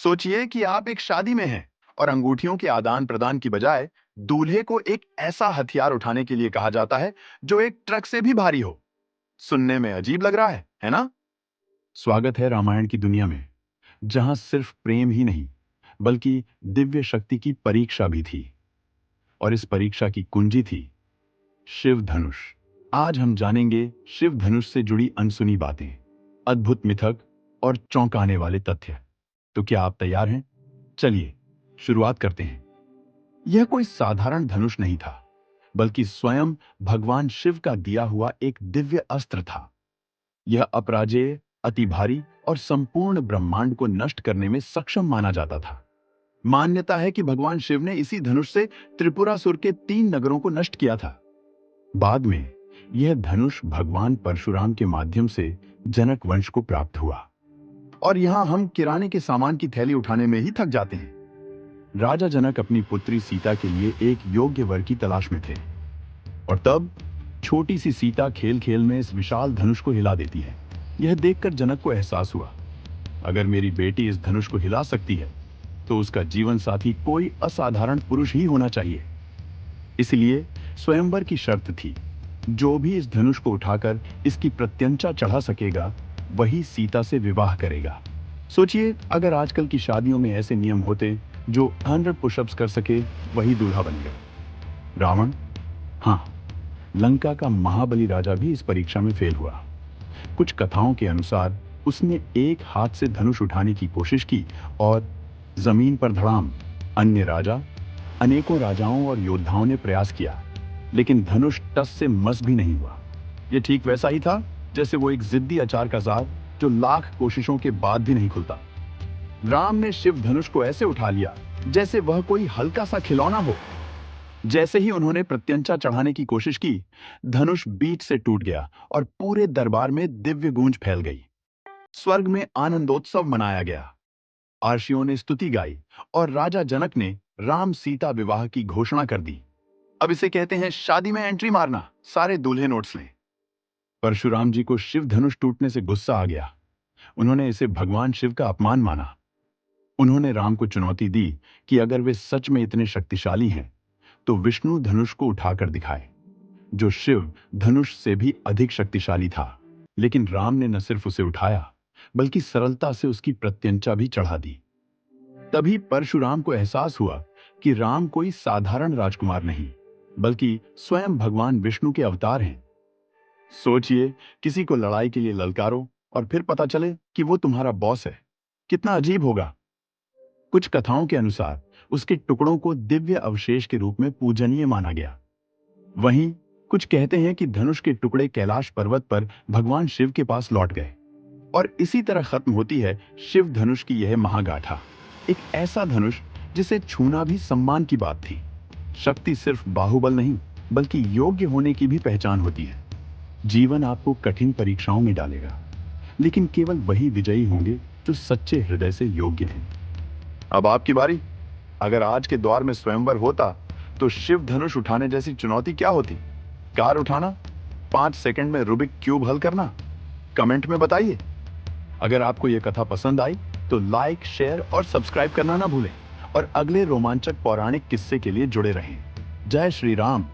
सोचिए कि आप एक शादी में हैं और अंगूठियों के आदान प्रदान की बजाय दूल्हे को एक ऐसा हथियार उठाने के लिए कहा जाता है जो एक ट्रक से भी भारी हो। सुनने में अजीब लग रहा है ना? स्वागत है रामायण की दुनिया में, जहां सिर्फ प्रेम ही नहीं बल्कि दिव्य शक्ति की परीक्षा भी थी। और इस परीक्षा की कुंजी थी शिव धनुष। आज हम जानेंगे शिव धनुष से जुड़ी अनसुनी बातें, अद्भुत मिथक और चौंकाने वाले तथ्य। तो क्या आप तैयार हैं? चलिए शुरुआत करते हैं। यह कोई साधारण धनुष नहीं था, बल्कि स्वयं भगवान शिव का दिया हुआ एक दिव्य अस्त्र था। यह अपराजेय, अति भारी और संपूर्ण ब्रह्मांड को नष्ट करने में सक्षम माना जाता था। मान्यता है कि भगवान शिव ने इसी धनुष से त्रिपुरासुर के 3 नगरों को नष्ट किया था। बाद में यह धनुष भगवान परशुराम के माध्यम से जनक वंश को प्राप्त हुआ। और यहां हम किराने के सामान की थैली उठाने में ही थक जाते हैं। राजा जनक अपनी पुत्री सीता के लिए एक योग्य वर की तलाश में थे। और तब छोटी सी सीता खेल खेल में इस विशाल धनुष को हिला देती है। यह देखकर जनक को एहसास हुआ, अगर मेरी बेटी इस धनुष को हिला सकती है तो उसका जीवन साथी कोई असाधारण पुरुष ही होना चाहिए। इसलिए स्वयंवर की शर्त थी, जो भी इस धनुष को उठाकर इसकी प्रत्यंचा चढ़ा सकेगा वही सीता से विवाह करेगा। सोचिए, अगर आजकल की शादियों में ऐसे नियम होते, जो 100 पुशअप्स कर सके वही दूल्हा बनेगा। रावण, हाँ, लंका का महाबली राजा भी इस परीक्षा में फेल हुआ। कुछ कथाओं के अनुसार उसने एक हाथ से धनुष उठाने की कोशिश की और जमीन पर धड़ाम। अनेकों राजाओं और योद्धाओं ने प्रयास किया, लेकिन धनुष टस से मस भी नहीं हुआ। यह ठीक वैसा ही था जैसे वो एक जिद्दी अचार का जार जो लाख कोशिशों के बाद भी नहीं खुलता। राम ने शिव धनुष को ऐसे उठा लिया जैसे वह कोई हल्का सा खिलौना हो। जैसे ही उन्होंने प्रत्यंचा चढ़ाने की कोशिश की, धनुष बीच से टूट गया और पूरे दरबार में दिव्य गूंज फैल गई। स्वर्ग में आनंदोत्सव मनाया गया, आर्षियों ने स्तुति गाई और राजा जनक ने राम सीता विवाह की घोषणा कर दी। अब इसे कहते हैं शादी में एंट्री मारना। सारे दूल्हे नोट्स लें। परशुराम जी को शिव धनुष टूटने से गुस्सा आ गया। उन्होंने इसे भगवान शिव का अपमान माना। उन्होंने राम को चुनौती दी कि अगर वे सच में इतने शक्तिशाली हैं तो विष्णु धनुष को उठाकर दिखाए, जो शिव धनुष से भी अधिक शक्तिशाली था। लेकिन राम ने न सिर्फ उसे उठाया, बल्कि सरलता से उसकी प्रत्यंचा भी चढ़ा दी। तभी परशुराम को एहसास हुआ कि राम कोई साधारण राजकुमार नहीं, बल्कि स्वयं भगवान विष्णु के अवतार हैं। सोचिए, किसी को लड़ाई के लिए ललकारो और फिर पता चले कि वो तुम्हारा बॉस है। कितना अजीब होगा। कुछ कथाओं के अनुसार उसके टुकड़ों को दिव्य अवशेष के रूप में पूजनीय माना गया। वहीं कुछ कहते हैं कि धनुष के टुकड़े कैलाश पर्वत पर भगवान शिव के पास लौट गए। और इसी तरह खत्म होती है शिव धनुष की यह महागाथा। एक ऐसा धनुष जिसे छूना भी सम्मान की बात थी। शक्ति सिर्फ बाहुबल नहीं, बल्कि योग्य होने की भी पहचान होती है। जीवन आपको कठिन परीक्षाओं में डालेगा, लेकिन केवल वही विजयी होंगे जो सच्चे हृदय से योग्य हैं। अब आपकी बारी। अगर आज के दौर में स्वयंवर होता तो शिव धनुष उठाने जैसी चुनौती क्या होती? कार उठाना? 5 सेकंड में रूबिक क्यूब हल करना? कमेंट में बताइए। अगर आपको यह कथा पसंद आई तो लाइक, शेयर और सब्सक्राइब करना ना भूलें। और अगले रोमांचक पौराणिक किस्से के लिए जुड़े रहें। जय श्री राम।